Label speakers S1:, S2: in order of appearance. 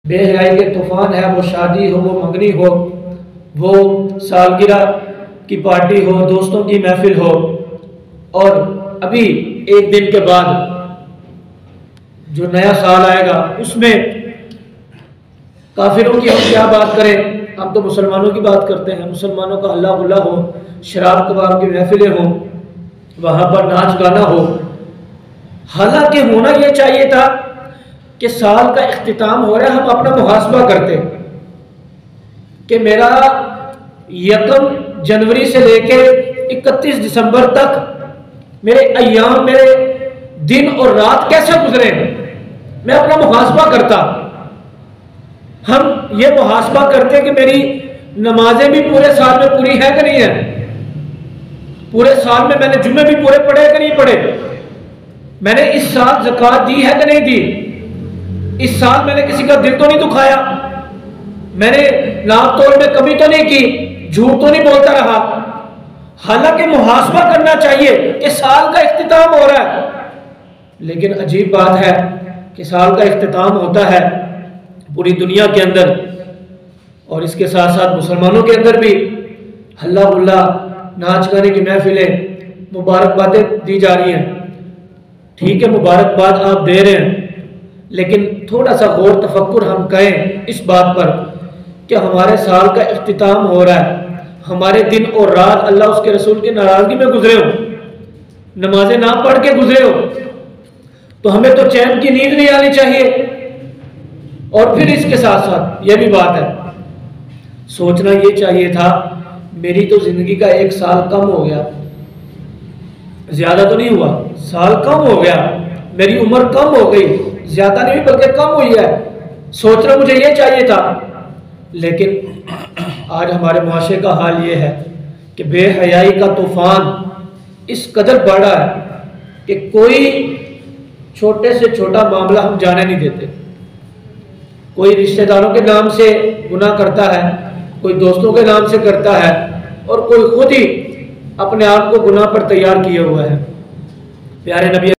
S1: बेहयाई के तूफान है, वो शादी हो, वो मंगनी हो, वो सालगिरह की पार्टी हो, दोस्तों की महफिल हो, और अभी एक दिन के बाद जो नया साल आएगा उसमें काफिरों की हम क्या बात करें, हम तो मुसलमानों की बात करते हैं। मुसलमानों का हल्ला गुल्ला हो, शराब कबाब की महफिलें हों, वहां पर नाच गाना हो। हालांकि होना यह चाहिए था कि साल का इख्तिताम हो रहा है, हम अपना मुहासबा करते कि मेरा 1 जनवरी से लेकर 31 दिसंबर तक मेरे अय्याम, मेरे दिन और रात कैसे गुजरे, मैं अपना मुहासबा करता। हम ये मुहासबा करते कि मेरी नमाजें भी पूरे साल में पूरी है कि नहीं है, पूरे साल में मैंने जुम्मे भी पूरे पढ़े कि नहीं पढ़े, मैंने इस साल ज़कात दी है कि नहीं दी, इस साल मैंने किसी का दिल तो नहीं दुखाया, मैंने नाप तोल में कमी तो नहीं की, झूठ तो नहीं बोलता रहा। हालांकि मुहासबा करना चाहिए कि साल का इख्तिताम हो रहा है। लेकिन अजीब बात है कि साल का इख्तिताम होता है पूरी दुनिया के अंदर, और इसके साथ साथ मुसलमानों के अंदर भी हल्ला गुल्ला, नाच गाने की महफिलें, मुबारकबादें दी जा रही हैं। ठीक है, मुबारकबाद आप दे रहे हैं, लेकिन थोड़ा सा गौर तफक्कुर हम कहें इस बात पर कि हमारे साल का इख्तिताम हो रहा है, हमारे दिन और रात अल्लाह उसके रसूल की नाराजगी में गुजरे हो, नमाजें ना पढ़ के गुजरे हो, तो हमें तो चैन की नींद नहीं आनी चाहिए। और फिर इसके साथ साथ यह भी बात है, सोचना यह चाहिए था मेरी तो जिंदगी का 1 साल कम हो गया, ज्यादा तो नहीं हुआ, साल कम हो गया, मेरी उम्र कम हो गई, ज्यादा नहीं बल्कि कम हुई है, सोचना मुझे ये चाहिए था। लेकिन आज हमारे मुआशरे का हाल ये है कि बेहयाई का तूफान इस कदर बढ़ा है कि कोई छोटे से छोटा मामला हम जाने नहीं देते। कोई रिश्तेदारों के नाम से गुनाह करता है, कोई दोस्तों के नाम से करता है, और कोई खुद ही अपने आप को गुनाह पर तैयार किए हुआ है। प्यारे नबी